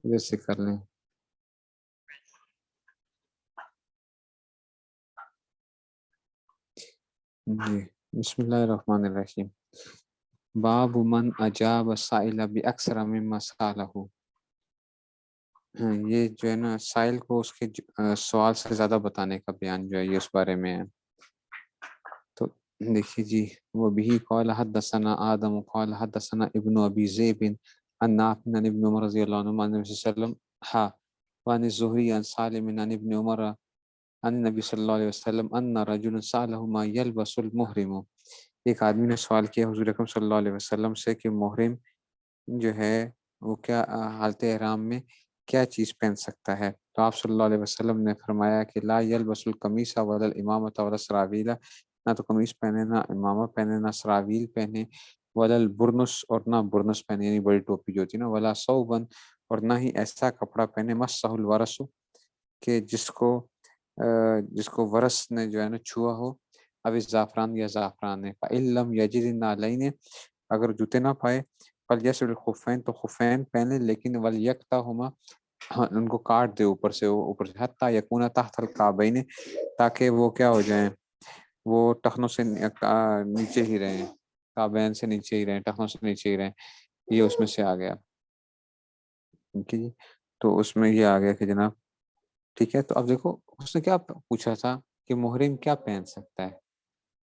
ادھر سے کر لیں. جی بسم اللہ الرحمن الرحیم. باب من اجاب السائل باکثر مما سالہ. یہ جو ہے نا سائل کو اس کے سوال سے زیادہ بتانے کا بیان جو ہے یہ اس بارے میں ہے. تو دیکھیے جی، وہ بھی قال حدثنا آدم قال حدثنا ابن ابی ذئب عن نافع عن ابن عمر رضی اللہ عنہ عن نبی صلی اللہ علیہ وسلم وعن الزہری عن سالم عن ابن عمر عن نبی صلی اللہ علیہ وسلم ان رجل سالہ ما یلبس المحرم. ایک آدمی نے سوال کیا حضور اکرم صلی اللہ علیہ وسلم سے کہ محرم جو ہے وہ کیا حالت احرام میں کیا چیز پہن سکتا ہے. تو آپ صلی اللہ علیہ وسلم نے فرمایا کہ لا یلبس القمیص ولا الامامۃ ولا السراویل، نہ تو قمیص پہنے، نہ امامہ پہنے، نہ سراویل پہنے، ولا البرنس اور نہ برنس پہنے یعنی بڑی ٹوپی جو ہوتی ہے نا، ولا ثوبا اور نہ ہی ایسا کپڑا پہنے مسہ الورس کہ جس کو ورس نے جو ہے نا چھوا ہو، اب زعفران یا زعفران ہے. فإن لم یجد النعلین، اگر جوتے نہ پائے، فلیسر الخفین تو خفین پہنے، لیکن ولیقطعہما ان کو کاٹ دے اوپر سے حتی یکون تحت الکعبین، تاکہ وہ کیا ہو جائیں، وہ ٹخنوں سے نیچے ہی رہیں، کعبین سے نیچے ہی رہیں، ٹخنوں سے نیچے ہی رہیں. یہ اس میں سے آ گیا. ٹھیک ہے جی، تو اس میں یہ آ گیا کہ جناب ٹھیک ہے. تو اب دیکھو اس نے کیا پوچھا تھا کہ محرم کیا پہن سکتا ہے،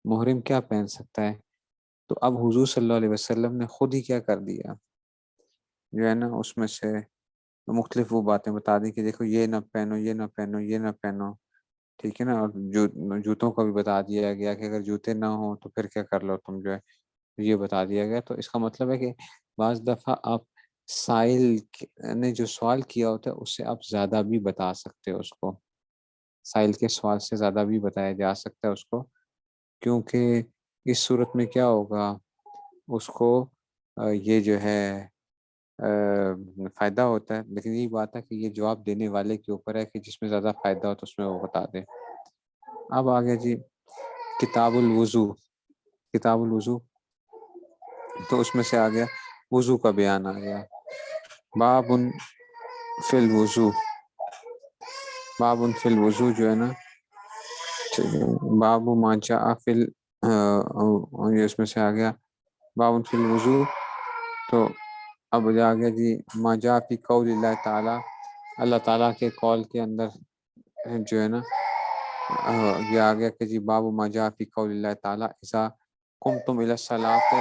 محرم کیا پہن سکتا ہے. تو اب حضور صلی اللہ علیہ وسلم نے خود ہی کیا کر دیا جو ہے نا، اس میں سے مختلف وہ باتیں بتا دی کہ دیکھو یہ نہ پہنو، یہ نہ پہنو، یہ نہ پہنو. ٹھیک ہے نا. اور جوتوں کا بھی بتا دیا گیا کہ اگر جوتے نہ ہوں تو پھر کیا کر لو تم جو ہے، یہ بتا دیا گیا. تو اس کا مطلب ہے کہ بعض دفعہ آپ سائل نے جو سوال کیا ہوتا ہے اس سے آپ زیادہ بھی بتا سکتے ہو اس کو، سائل کے سوال سے زیادہ بھی بتایا جا سکتا ہے اس کو، کیونکہ اس صورت میں کیا ہوگا، اس کو یہ جو ہے فائدہ ہوتا ہے. لیکن یہی بات ہے کہ یہ جواب دینے والے کے اوپر ہے کہ جس میں زیادہ فائدہ ہو تو اس میں وہ بتا دے. اب آگے جی کتاب الوضو. کتاب الوضو تو اس میں سے آ گیا وضو کا بیان آ گیا. باب فی الوضو، باب فی الوضو جو ہے نا، باب ما جاء فی یہ اس میں سے آ گیا باب فی الوضو. تو اب آ گیا جی ما جاء فی قول اللہ تعالی، اللہ تعالیٰ کے قول کے اندر جو ہے نا یہ آ گیا کہ جی باب ما جاء فی قول اللہ تعالی اذا قمتم الی الصلاۃ.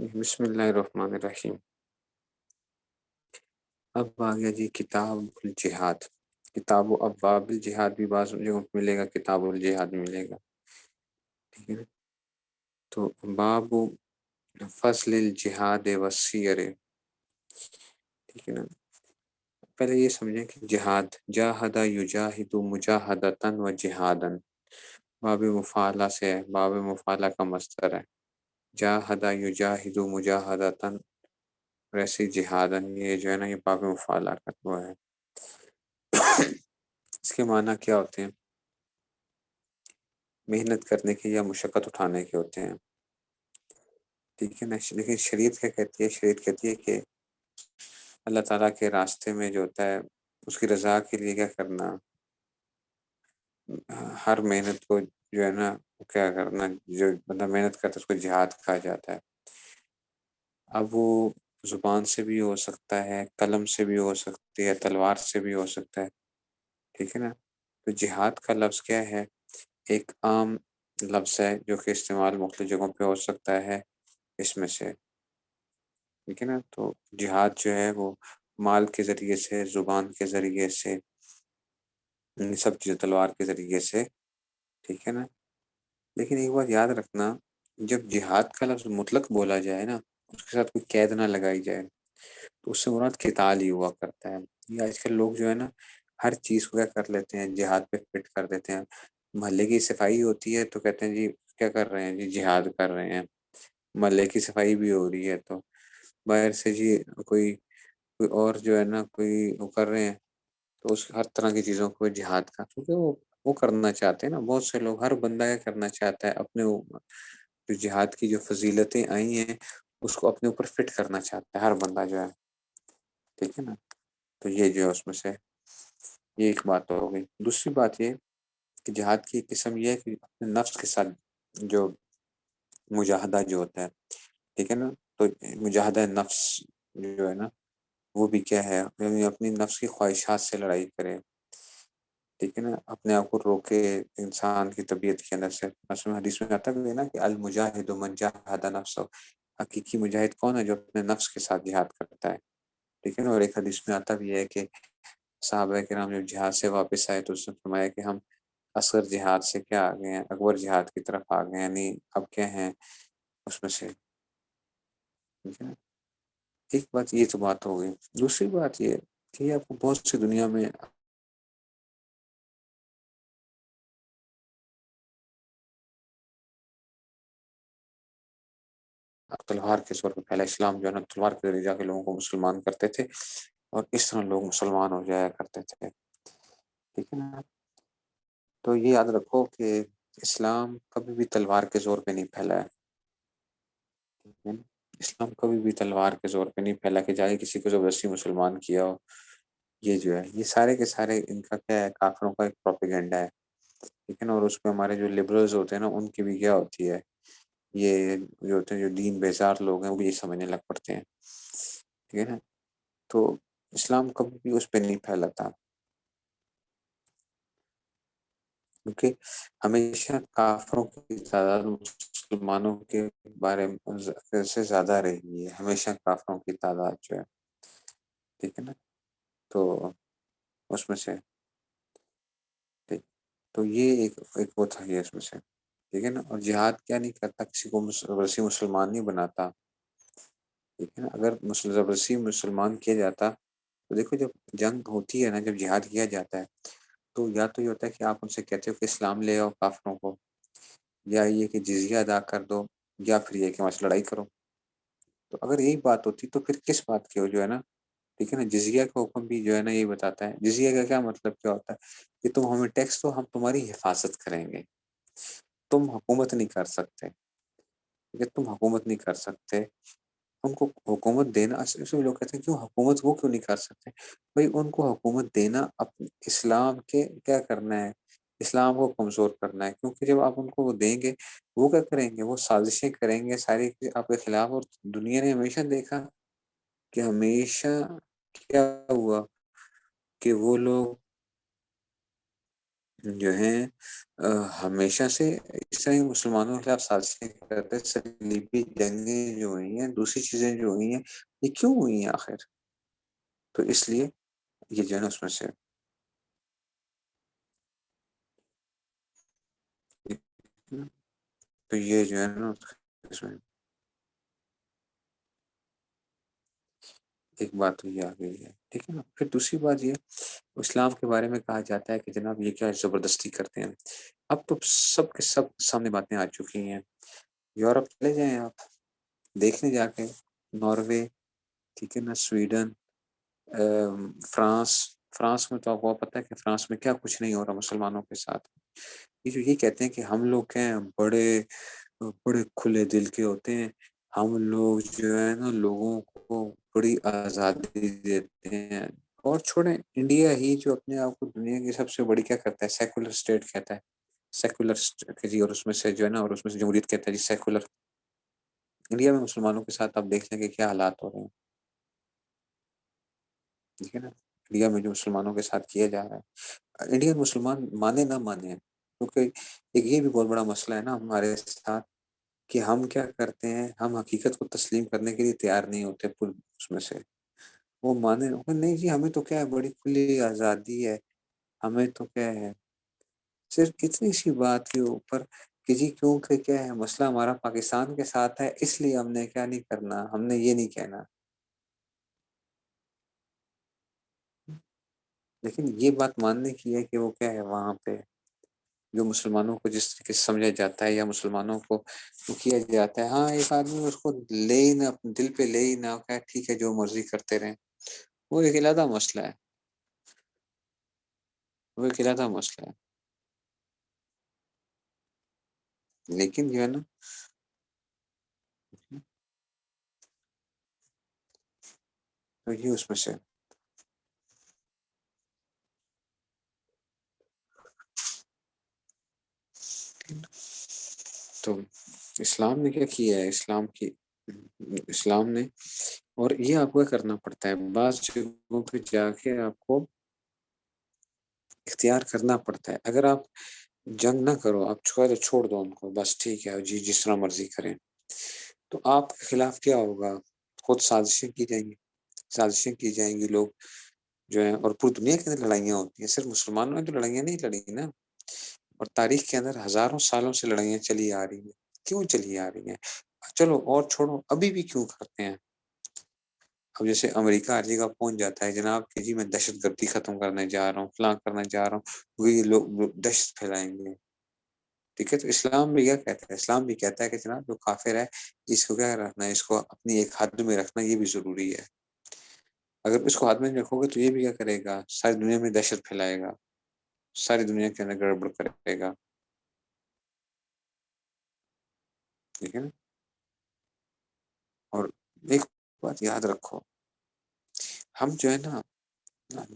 بسم اللہ الرحمن الرحیم. اب آ گیا جی کتاب الجہاد. کتاب و ابواب الجہاد بھی بعض جگہوں پہ ملے گا، کتاب الجہاد میں ملے گا. ٹھیک ہے. تو باب فصل الجہاد والسیر. ٹھیک ہے نا. پہلے یہ سمجھیں کہ جہاد، جاہد یجاہد مجاہدتاً و جہاداً، باب مفعلہ سے ہے، باب مفعلہ کا مصدر ہے. جاہد یجاہد مجاہدتاً، ویسے جہاداً یہ جو ہے نا یہ باب مفعلہ کا ہوا ہے. اس کے معنی کیا ہوتے ہیں؟ محنت کرنے کے یا مشقت اٹھانے کے ہوتے ہیں. ٹھیک ہے نا. لیکن شریعت کیا کہتی ہے؟ شریعت کہتی ہے کہ اللہ تعالیٰ کے راستے میں جو ہوتا ہے اس کی رضا کے لیے کیا کرنا، ہر محنت کو جو ہے نا کیا کرنا، جو بندہ محنت کرتا ہے اس کو جہاد کہا جاتا ہے. اب وہ زبان سے بھی ہو سکتا ہے، قلم سے بھی ہو سکتی ہے، تلوار سے بھی ہو سکتا ہے. ٹھیک ہے نا. تو جہاد کا لفظ کیا ہے؟ ایک عام لفظ ہے جو کہ استعمال مختلف جگہوں پہ ہو سکتا ہے اس میں سے. ٹھیک ہے نا. تو جہاد جو ہے وہ مال کے ذریعے سے، زبان کے ذریعے سے، سب چیز، تلوار کے ذریعے سے. ٹھیک ہے نا. لیکن ایک بات یاد رکھنا، جب جہاد کا لفظ مطلق بولا جائے نا، اس کے ساتھ کوئی قید نہ لگائی جائے، تو اس سے مراد قتال ہی ہوا کرتا ہے. یہ آج کل لوگ جو ہے نا ہر چیز کو کیا کر لیتے ہیں، جہاد پہ فٹ کر دیتے ہیں. محلے کی صفائی ہوتی ہے تو کہتے ہیں جی کیا کر رہے ہیں، جی جہاد کر رہے ہیں. محلے کی صفائی بھی ہو رہی ہے تو باہر سے جی کوئی اور جو ہے نا کوئی وہ کر رہے ہیں، تو اس ہر طرح کی چیزوں کو جہاد کا، کیونکہ وہ کرنا چاہتے ہیں نا. بہت سے لوگ، ہر بندہ کیا کرنا چاہتا ہے، اپنے جو جہاد کی جو فضیلتیں آئی ہیں اس کو اپنے اوپر فٹ کرنا چاہتا ہے ہر بندہ جو ہے، ٹھیک ہے نا. تو یہ جو ہے اس میں سے یہ ایک بات تو ہو گئی. دوسری بات یہ کہ جہاد کی ایک قسم یہ ہے کہ اپنے نفس کے ساتھ جو مجاہدہ جو ہوتا ہے، ٹھیک ہے نا. تو مجاہدہ نفس جو ہے نا وہ بھی کیا ہے، یعنی اپنی نفس کی خواہشات سے لڑائی کرے، ٹھیک ہے نا. اپنے آپ کو روکے انسان کی طبیعت کے اندر سے. مثلا حدیث میں آتا بھی ہے نا کہ المجاہد من جاہد نفسہ، حقیقی مجاہد کون ہے جو اپنے نفس کے ساتھ جہاد کرتا ہے، ٹھیک ہے نا. اور ایک حدیث میں آتا بھی ہے کہ صحابہ کرام جب جہاد سے واپس آئے تو اس نے فرمایا کہ ہم اصغر جہاد سے کیا آ گئے ہیں، اکبر جہاد کی طرف آ گئے ہیں، یعنی اب کیا ہیں اس میں سے، ٹھیک ہے نا. ایک بات یہ تو بات ہو گئی. دوسری بات یہ کہ آپ کو بہت سی دنیا میں تلوار کے طور پہ پہلا اسلام جو ہے نا تلوار کے ذریعے جا کے لوگوں کو مسلمان کرتے تھے اور اس طرح لوگ مسلمان ہو جایا کرتے تھے، ٹھیک ہے نا. تو یہ یاد رکھو کہ اسلام کبھی بھی تلوار کے زور پہ نہیں پھیلا ہے، ٹھیک ہے نا؟ اسلام کبھی بھی تلوار کے زور پہ نہیں پھیلا کہ جائے کسی کو زبردستی مسلمان کیا ہو. یہ جو ہے یہ سارے کے سارے ان کا کیا ہے، کافروں کا ایک پروپیگنڈا ہے، ٹھیک ہے نا. اور اس پہ ہمارے جو لبرلز ہوتے ہیں نا ان کی بھی کیا ہوتی ہے، یہ جو ہوتے ہیں جو دین بیزار لوگ ہیں وہ بھی یہ سمجھنے لگ پڑتے ہیں، ٹھیک ہے نا. تو اسلام کبھی بھی اس پہ نہیں پھیلاتا، کیونکہ ہمیشہ کافروں کی تعداد مسلمانوں کے بارے میں سے زیادہ رہی ہے، ہمیشہ کافروں کی تعداد جو ہے، ٹھیک ہے نا. تو اس میں سے ٹھیک. تو یہ ایک وہ تھا یہ اس میں سے، ٹھیک ہے نا. اور جہاد کیا نہیں کرتا، کسی کو زبردستی مسلمان نہیں بناتا، ٹھیک ہے نا. اگر زبردستی مسلمان کیا جاتا تو دیکھو جب جنگ ہوتی ہے نا، جب جہاد کیا جاتا ہے تو یا تو یہ ہوتا ہے کہ آپ ان سے کہتے ہو کہ اسلام لے آؤ کافروں کو، یا یہ کہ جزیہ ادا کر دو، یا پھر یہ کہ وہاں لڑائی کرو. تو اگر یہی بات ہوتی تو پھر کس بات کی ہو جو ہے نا، ٹھیک ہے نا. جزیہ کا حکم بھی جو ہے نا یہی بتاتا ہے. جزیہ کا کیا مطلب کیا ہوتا ہے کہ تم ہمیں ٹیکس دو، ہم تمہاری حفاظت کریں گے، تم حکومت نہیں کر سکتے، ٹھیک ہے، تم حکومت نہیں کر سکتے. ان کو حکومت دینا، اس میں لوگ کہتے ہیں کیوں حکومت وہ کیوں نہیں کر سکتے. بھائی ان کو حکومت دینا اپنے اسلام کے کیا کرنا ہے، اسلام کو کمزور کرنا ہے. کیونکہ جب آپ ان کو وہ دیں گے وہ کیا کریں گے، وہ سازشیں کریں گے ساری آپ کے خلاف. اور دنیا نے ہمیشہ دیکھا کہ ہمیشہ کیا ہوا کہ وہ لوگ جو ہیں ہمیشہ سے اس طرح مسلمانوں کے خلاف سازشیں کرتے. صلیبی جنگیں جو ہوئی ہیں، دوسری چیزیں جو ہوئی ہیں، یہ کیوں ہوئی ہیں آخر؟ تو اس لیے یہ جو ہے نا اس میں سے تو یہ جو ہے نا اس میں ایک بات تو یہ آ گئی ہے، ٹھیک ہے نا. پھر دوسری بات یہ اسلام کے بارے میں کہا جاتا ہے کہ جناب یہ کیا زبردستی کرتے ہیں. اب تو سب کے سب سامنے باتیں آ چکی ہیں. یورپ چلے جائیں آپ، دیکھنے جا کے ناروے، ٹھیک ہے نا، سویڈن، فرانس. فرانس میں تو آپ کو پتہ ہے کہ فرانس میں کیا کچھ نہیں ہو رہا مسلمانوں کے ساتھ. یہ جو یہ کہتے ہیں کہ ہم لوگ کیا ہیں، بڑے بڑے کھلے دل کے ہوتے ہیں، ہم لوگ جو ہے نا لوگوں کو بڑی آزادی دیتے ہیں. اور چھوڑیں انڈیا ہی جو اپنے آپ کو دنیا کی سب سے بڑی کیا کرتا ہے، سیکولر اسٹیٹ کہتا ہے، سیکولر جی. اور اس میں سے جو ہے نا اور اس میں سے جمہوریت کہتا ہے جی، سیکولر. انڈیا میں مسلمانوں کے ساتھ آپ دیکھ لیں کہ کیا حالات ہو رہے ہیں، ٹھیک ہے نا. انڈیا میں جو مسلمانوں کے ساتھ کیا جا رہا ہے، انڈین مسلمان مانے نہ مانے، کیونکہ ایک یہ بھی بہت بڑا مسئلہ ہے نا ہمارے ساتھ کہ ہم کیا کرتے ہیں، ہم حقیقت کو تسلیم کرنے کے لیے تیار نہیں ہوتے. اس میں سے وہ مانے نہیں جی، ہمیں تو کیا ہے بڑی کھلی آزادی ہے، ہمیں تو کیا ہے. صرف اتنی سی بات کے اوپر کہ جی کیونکہ کیا ہے مسئلہ ہمارا پاکستان کے ساتھ ہے، اس لیے ہم نے کیا نہیں کرنا، ہم نے یہ نہیں کہنا. لیکن یہ بات ماننے کی ہے کہ وہ کیا ہے وہاں پہ جو مسلمانوں کو جس طریقے سے سمجھا جاتا ہے یا مسلمانوں کو کیا جاتا ہے. ہاں ایک آدمی اس کو لے ہی نہ اپنے دل پہ لے ہی نہ کہ ٹھیک ہے جو مرضی کرتے رہیں، وہ ایک علیحدہ مسئلہ ہے، وہ ایک علیحدہ مسئلہ ہے. لیکن جو ہے نا تو یہ اس میں سے تو اسلام نے کیا کیا ہے، اسلام نے، اور یہ آپ کو کرنا پڑتا ہے، بعض جگہوں پہ جا کے آپ کو اختیار کرنا پڑتا ہے. اگر آپ جنگ نہ کرو، آپ چھوڑ دو ان کو، بس ٹھیک ہے جی جس طرح مرضی کریں، تو آپ کے خلاف کیا ہوگا؟ خود سازشیں کی جائیں گی، سازشیں کی جائیں گی، لوگ جو ہیں، اور پوری دنیا کے اندر لڑائیاں ہوتی ہیں، صرف مسلمانوں میں تو لڑائیاں نہیں لڑی نا، اور تاریخ کے اندر ہزاروں سالوں سے لڑائیاں چلی آ رہی ہیں. کیوں چلی آ رہی ہیں؟ چلو اور چھوڑو، ابھی بھی کیوں کرتے ہیں؟ اب جیسے امریکہ ہر جگہ پہنچ جاتا ہے جناب کہ جی میں دہشت گردی ختم کرنے جا رہا ہوں، فلاں کرنے جا رہا ہوں، وہی لوگ دہشت پھیلائیں گے. ٹھیک ہے، تو اسلام بھی کیا کہتا ہے؟ اسلام بھی کہتا ہے کہ جناب جو کافر ہے اس کو کیا رکھنا ہے، اس کو اپنی ایک حد میں رکھنا یہ بھی ضروری ہے. اگر اس کو حد میں رکھو گے تو یہ بھی کیا کرے گا؟ ساری دنیا میں دہشت پھیلائے گا، ساری دنیا کے اندر گڑبڑ کرے گا. ٹھیک ہے نا. اور ایک بات یاد رکھو، ہم جو ہے نا،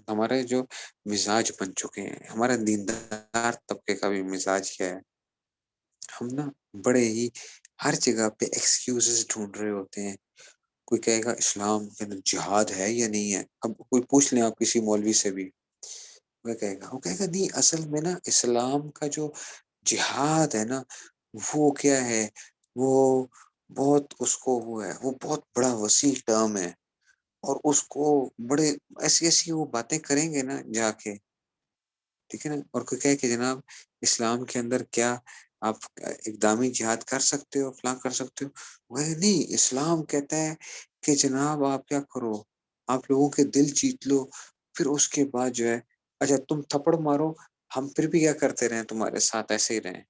ہمارے جو مزاج بن چکے ہیں، ہمارا دیندار طبقے کا بھی مزاج کیا ہے، ہم نا بڑے ہی ہر جگہ پہ ایکسکیوزز ڈھونڈ رہے ہوتے ہیں. کوئی کہے گا اسلام کے اندر جہاد ہے یا نہیں ہے، اب کوئی پوچھ لیں آپ کسی مولوی سے بھی، وہ کہے گا نہیں، اصل میں نا اسلام کا جو جہاد ہے نا وہ کیا ہے، وہ بہت اس کو وہ ہے، وہ بہت بڑا وسیع ٹرم ہے، اور اس کو بڑے ایسی ایسی وہ باتیں کریں گے نا جا کے. ٹھیک ہے نا. اور کوئی کہے کہ جناب اسلام کے اندر کیا آپ اقدامی جہاد کر سکتے ہو، فلاں کر سکتے ہو، وہ نہیں، اسلام کہتا ہے کہ جناب آپ کیا کرو، آپ لوگوں کے دل جیت لو، پھر اس کے بعد جو ہے اچھا تم تھپڑ مارو، ہم پھر بھی کیا کرتے رہیں تمہارے ساتھ، ایسے ہی رہیں.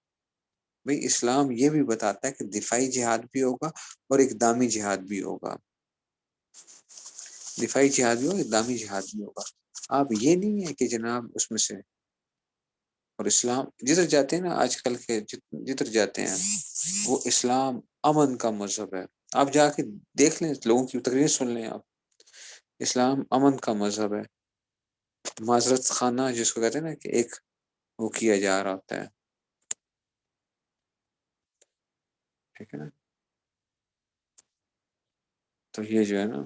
بھئی اسلام یہ بھی بتاتا ہے کہ دفاعی جہاد بھی ہوگا اور اقدامی جہاد بھی ہوگا، دفاعی جہاد بھی ہوگا، اقدامی جہاد بھی ہوگا. آپ یہ نہیں ہے کہ جناب اس میں سے، اور اسلام جدھر جاتے ہیں نا آج کل کے جدھر جاتے ہیں وہ اسلام امن کا مذہب ہے. آپ جا کے دیکھ لیں، لوگوں کی تقریر سن لیں آپ، اسلام امن کا مذہب ہے. معذرت خانہ جس کو کہتے ہیں نا کہ ایک وہ کیا جا رہا ہوتا ہے. ٹھیک ہے نا. تو یہ جو ہے نا،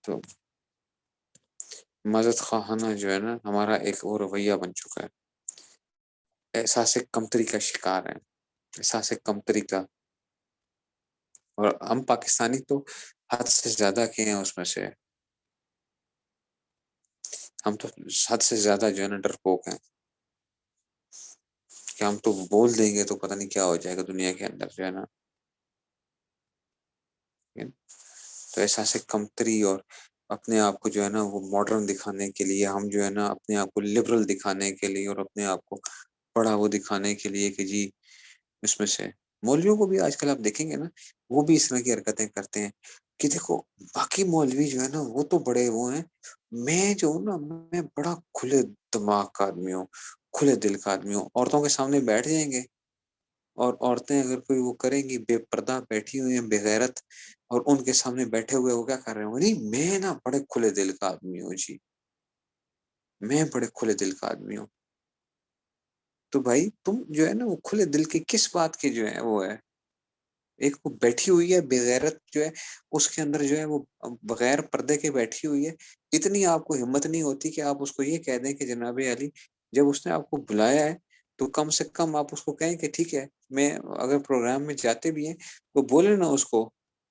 تو معذرت خواہانہ جو ہے نا ہمارا ایک وہ رویہ بن چکا ہے، احساس کمتری کا شکار ہے، احساس کمتری کا. اور ہم پاکستانی تو حد سے زیادہ کے ہیں اس میں سے، ہم تو حد سے زیادہ جو ہے نا ڈرپوک ہیں کہ ہم تو بول دیں گے تو پتہ نہیں کیا ہو جائے گا دنیا کے اندر جو ہے نا. تو احساس کمتری اور اپنے آپ کو جو ہے نا وہ ماڈرن دکھانے کے لیے، ہم جو ہے نا اپنے آپ کو لبرل دکھانے کے لیے اور اپنے آپ کو بڑا وہ دکھانے کے لیے کہ جی اس میں سے مولویوں کو بھی آج کل آپ دیکھیں گے نا وہ بھی اس طرح کی حرکتیں کرتے ہیں کہ دیکھو باقی مولوی جو ہے نا وہ تو بڑے وہ ہیں، میں جو ہوں نا میں بڑا کھلے دماغ کا آدمی ہوں، کھلے دل کا آدمی ہوں. عورتوں کے سامنے بیٹھ جائیں گے، اور عورتیں اگر کوئی وہ کریں گی بے پردہ بیٹھی ہوئی ہیں بے غیرت، اور ان کے سامنے بیٹھے ہوئے وہ کیا کر رہے ہوں، نہیں میں نا بڑے کھلے دل کا آدمی ہوں جی، میں بڑے کھلے دل کا آدمی ہوں. تو بھائی تم جو ہے نا وہ کھلے دل کی کس بات کی جو ہے وہ ہے، ایک وہ بیٹھی ہوئی ہے بے غیرت جو ہے اس کے اندر جو ہے وہ بغیر پردے کے بیٹھی ہوئی ہے. اتنی آپ کو ہمت نہیں ہوتی کہ آپ اس کو یہ کہہ دیں کہ جناب علی جب اس نے آپ کو بلایا ہے تو کم سے کم آپ اس کو کہیں کہ ٹھیک ہے، میں اگر پروگرام میں جاتے بھی ہیں تو بولے نا اس کو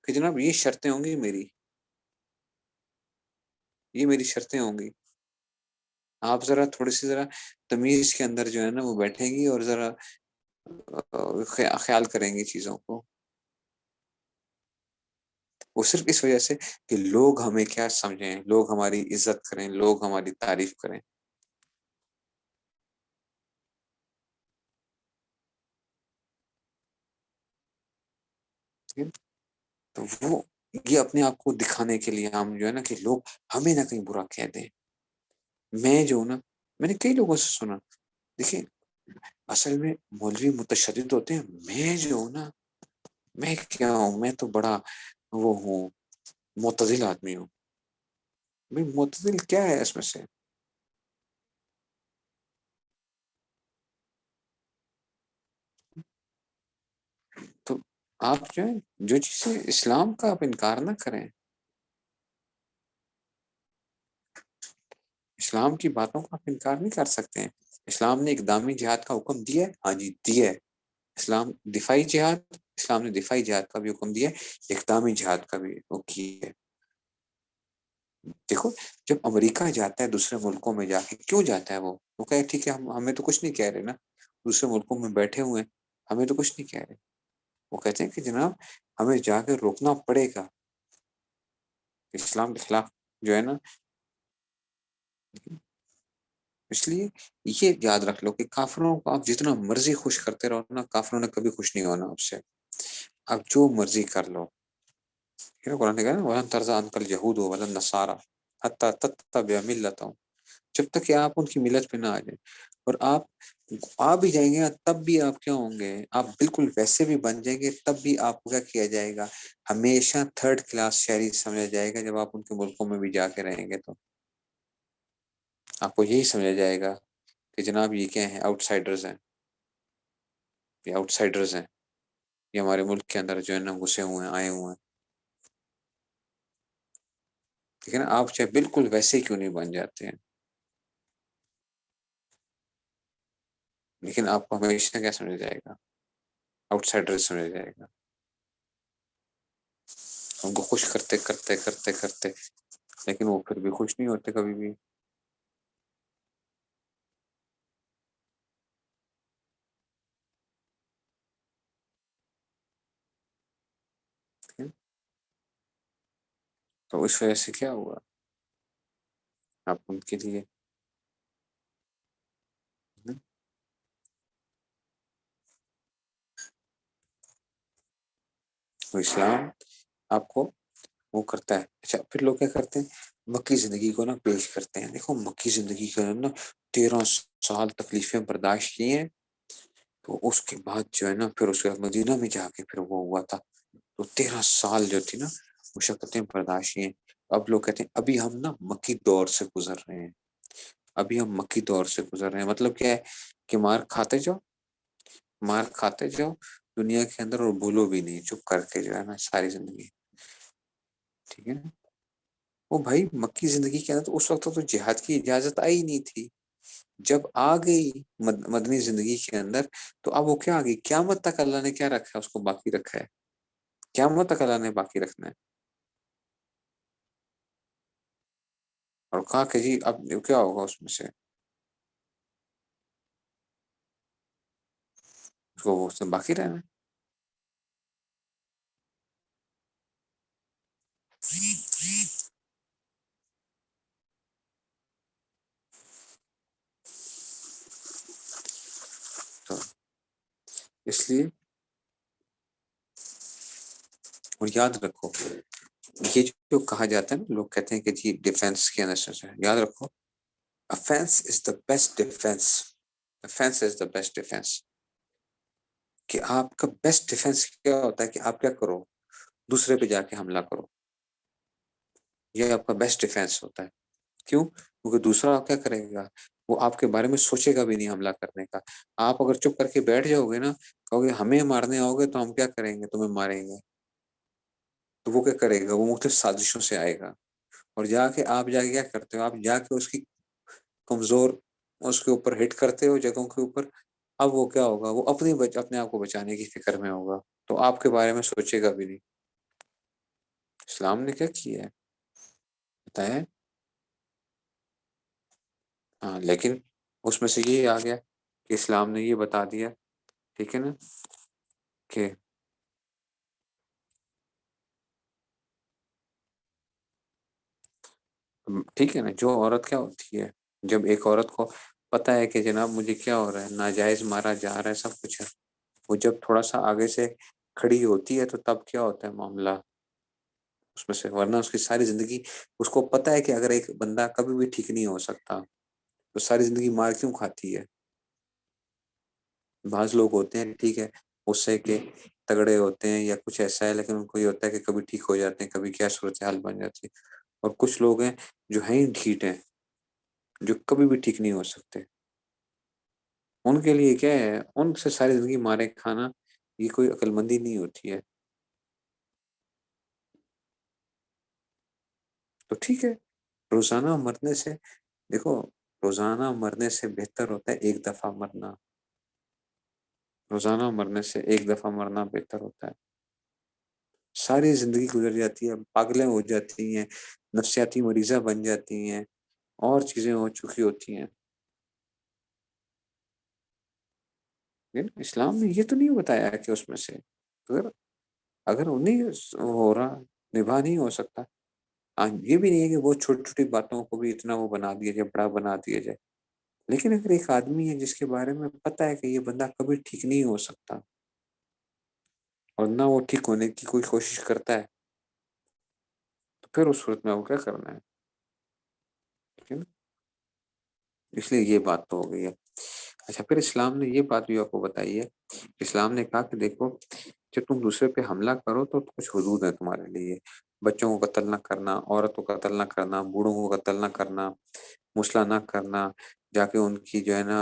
کہ جناب یہ شرطیں ہوں گی میری، یہ میری شرطیں ہوں گی. آپ ذرا تھوڑی سی ذرا تمیز کے اندر جو ہے نا وہ بیٹھیں گی اور ذرا خیال کریں گی چیزوں کو. وہ صرف اس وجہ سے کہ لوگ ہمیں کیا سمجھیں، لوگ ہماری عزت کریں، لوگ ہماری تعریف کریں. تو وہ یہ اپنے آپ کو دکھانے کے لیے ہم جو ہے نا کہ لوگ ہمیں نہ کہیں برا کہہ دیں. میں جو ہوں نا، میں نے کئی لوگوں سے سنا، دیکھیں اصل میں مولوی متشدد ہوتے ہیں، میں جو ہوں نا میں کیا ہوں، میں تو بڑا وہ ہوں، معتدل آدمی ہوں. بھائی معتدل کیا ہے اس میں سے؟ تو آپ جو ہے جو چیزیں اسلام کا آپ انکار نہ کریں، اسلام کی باتوں کا آپ انکار نہیں کر سکتے ہیں. اسلام نے اقدامی جہاد کا حکم دیا ہے، ہاں جی دیا ہے. اسلام دفاعی جہاد، اسلام نے دفاعی جہاد کا بھی حکم دیا ہے، اقدامی جہاد کا بھی وہ کی ہے. دیکھو جب امریکہ جاتا ہے دوسرے ملکوں میں جا کے، کیوں جاتا ہے وہ کہے ٹھیک ہے ہمیں تو کچھ نہیں کہہ رہے نا، دوسرے ملکوں میں بیٹھے ہوئے ہیں ہمیں تو کچھ نہیں کہہ رہے. وہ کہتے ہیں کہ جناب ہمیں جا کے روکنا پڑے گا، اسلام کے خلاف جو ہے نا. اس لیے یہ یاد رکھ لو کہ کافروں کو آپ جتنا مرضی خوش کرتے رہو نا، کافروں نے کبھی خوش نہیں ہونا آپ سے. آپ جو مرضی کر لو. قرآن نے کہا نا وَلَن تَرْضَىٰ عَنْكَ الْيَهُودُ وَلَا النَّصَارَىٰ حَتَّىٰ تَتَّبِعَ مِلَّتَهُمْ، جب تک کہ آپ ان کی ملت پہ نہ آ جائیں. اور آپ آ بھی جائیں گے تب بھی آپ کیا ہوں گے، آپ بالکل ویسے بھی بن جائیں گے تب بھی آپ کو کیا کیا جائے گا، ہمیشہ تھرڈ کلاس شہری سمجھا جائے گا. جب آپ ان کے ملکوں میں بھی جا کے رہیں گے تو آپ کو یہی سمجھا جائے گا کہ جناب یہ کیا ہیں، آؤٹ سائڈرز ہیں، یہ آؤٹ سائڈرز ہیں، یہ ہمارے ملک کے اندر جو ہے نا گھسے ہوئے ہیں، آئے ہوئے ہیں. ٹھیک ہے نا، آپ چاہے بالکل ویسے کیوں نہیں بن جاتے ہیں، لیکن آپ کو ہمیشہ کیا سمجھا جائے گا، آؤٹ سائڈر سمجھا جائے گا. ان کو خوش کرتے کرتے کرتے کرتے لیکن وہ پھر بھی خوش نہیں ہوتے کبھی بھی. تو اس وجہ سے کیا ہوا، آپ ان کے لیے تو اسلام آپ کو وہ کرتا ہے. اچھا پھر لوگ کیا کرتے ہیں، مکی زندگی کو نا پیش کرتے ہیں. دیکھو مکی زندگی کے اندر نا 13 سال تکلیفیں برداشت کی ہیں، تو اس کے بعد جو ہے نا پھر اس کے بعد مدینہ میں جا کے پھر وہ ہوا تھا. تو 13 سال جو تھی نا مشقتیں برداشت کی ہیں. اب لوگ کہتے ہیں ابھی ہم نا مکی دور سے گزر رہے ہیں، ابھی ہم مکی دور سے گزر رہے ہیں. مطلب کیا ہے کہ مار کھاتے جاؤ، مار کھاتے جاؤ دنیا کے اندر، اور بھولو بھی نہیں، چپ کر کے جو ہے نا ساری زندگی. ٹھیک ہے نا. وہ بھائی مکی زندگی کے اندر تو اس وقت تو جہاد کی اجازت آئی نہیں تھی. جب آ گئی مدنی زندگی کے اندر تو اب وہ کیا آ گئی، قیامت تک اللہ نے کیا رکھا ہے، اس کو باقی رکھا ہے. قیامت تک اللہ نے باقی رکھنا ہے. اور کہا کہ جی اب کیا ہوگا اس میں سے، اس کو اس میں باقی رہنا ہے. تو اس لیے اور یاد رکھو یہ جو کہا جاتا ہے نا، لوگ کہتے ہیں کہ جی ڈیفenس کے اندر سے یاد رکھو offense is the best defense. offense is the best defense. کہ آپ کا بیسٹ ڈیفenس کیا ہوتا ہے کہ آپ کیا کرو، دوسرے پہ جا کے حملہ کرو. یہ آپ کا بیسٹ ڈیفenس ہوتا ہے. کیوں؟ کیونکہ دوسرا کیا کرے گا، وہ آپ کے بارے میں سوچے گا بھی نہیں حملہ کرنے کا. آپ اگر چپ کر کے بیٹھ جاؤ گے نا، کہو گے ہمیں مارنے آؤ گے تو ہم کیا کریں گے، تمہیں ماریں گے. تو وہ کیا کرے گا، وہ مختلف سازشوں سے آئے گا. اور جا کے آپ جا کے کیا کرتے ہو، آپ جا کے اس کی کمزور اس کے اوپر ہٹ کرتے ہو جگہوں کے اوپر. اب وہ کیا ہوگا، وہ اپنے آپ کو بچانے کی فکر میں ہوگا، تو آپ کے بارے میں سوچے گا بھی نہیں. اسلام نے کیا کیا ہے بتایا ہے. ہاں لیکن اس میں سے یہ آ گیا کہ اسلام نے یہ بتا دیا، ٹھیک ہے نا، کہ ٹھیک ہے نا، جو عورت کیا ہوتی ہے، جب ایک عورت کو پتا ہے کہ جناب مجھے کیا ہو رہا ہے، ناجائز مارا جا رہا ہے، سب کچھ ہے، وہ جب تھوڑا سا آگے سے کھڑی ہوتی ہے تو تب کیا ہوتا ہے معاملہ اس میں سے. ورنہ اس کی ساری زندگی اس کو پتا ہے کہ اگر ایک بندہ کبھی بھی ٹھیک نہیں ہو سکتا تو ساری زندگی مار کیوں کھاتی ہے. بعض لوگ ہوتے ہیں ٹھیک ہے غصے کے تگڑے ہوتے ہیں یا کچھ ایسا ہے، لیکن ان کو یہ ہوتا ہے کہ کبھی ٹھیک ہو جاتے ہیں، کبھی کیا صورتحال بن جاتی ہے. اور کچھ لوگ ہیں جو ہیں ہی ڈھیٹ ہیں، جو کبھی بھی ٹھیک نہیں ہو سکتے. ان کے لیے کیا ہے، ان سے ساری زندگی مارے کھانا یہ کوئی عقل مندی نہیں ہوتی ہے. تو ٹھیک ہے، روزانہ مرنے سے، دیکھو روزانہ مرنے سے بہتر ہوتا ہے ایک دفعہ مرنا. روزانہ مرنے سے ایک دفعہ مرنا بہتر ہوتا ہے. ساری زندگی گزر جاتی ہے، پاگلیں ہو جاتی ہیں، نفسیاتی مریضہ بن جاتی ہیں، اور چیزیں ہو چکی ہوتی ہیں. لیکن اسلام نے یہ تو نہیں بتایا کہ اس میں سے اگر اگر انہیں ہو رہا، نباہ نہیں ہو سکتا. یہ بھی نہیں ہے کہ وہ چھوٹی چھوٹی باتوں کو بھی اتنا وہ بنا دیا جائے، بڑا بنا دیا جائے. لیکن اگر ایک آدمی ہے جس کے بارے میں پتہ ہے کہ یہ بندہ کبھی ٹھیک نہیں ہو سکتا، اور نہ وہ ٹھیک ہونے کی کوئی کوشش کرتا ہے، تو پھر اس صورت میں وہ کیا کرنا ہے. ٹھیک ہے نا؟ اس لیے یہ بات تو ہو گئی ہے. اچھا، پھر اسلام نے یہ بات بھی آپ کو بتائی ہے. اسلام نے کہا کہ دیکھو، جب تم دوسرے پہ حملہ کرو تو کچھ حدود ہیں تمہارے لیے. بچوں کو قتل نہ کرنا، عورتوں کو قتل نہ کرنا، بوڑھوں کو قتل نہ کرنا، مسئلہ نہ کرنا، جا کے ان کی جو ہے نا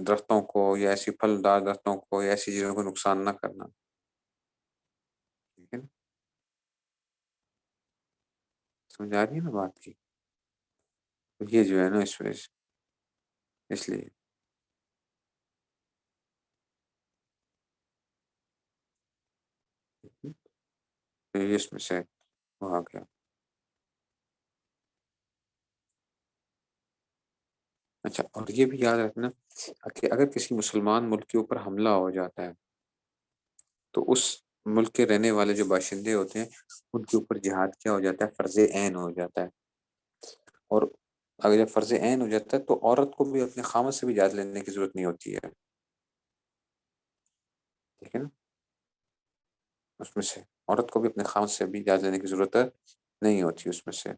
درختوں کو یا ایسی پھلدار درختوں کو یا ایسی چیزوں کو نقصان نہ کرنا. ٹھیک ہے نا؟ سمجھ آ رہی ہے نا بات کی؟ تو یہ جو ہے نا اس وجہ سے، اس لیے یہ اس میں سے وہ آ گیا. اچھا، اور یہ بھی یاد رکھنا کہ اگر کسی مسلمان ملک کے اوپر حملہ ہو جاتا ہے تو اس ملک کے رہنے والے جو باشندے ہوتے ہیں ان کے اوپر جہاد کیا ہو جاتا ہے، فرض عین ہو جاتا ہے. اور اگر جب فرض عین ہو جاتا ہے تو عورت کو بھی اپنے خامد سے بھی اجازت لینے کی ضرورت نہیں ہوتی ہے. ٹھیک ہے نا؟ اس میں سے عورت کو بھی اپنے خامد سے بھی اجازت لینے کی ضرورت نہیں ہوتی اس میں سے.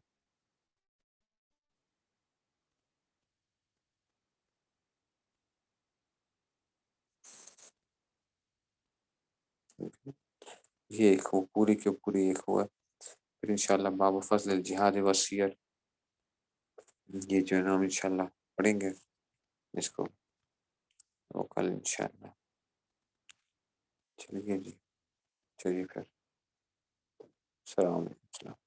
یہ ایک ہو پوری کی پوری ایک ہوا. پھر انشاءاللہ باب فضل الجہاد والسیر، یہ جو ہے نا ہم انشاءاللہ پڑھیں گے اس کو وہ کل انشاءاللہ. چلیے جی، چلیے پھر السلام علیکم.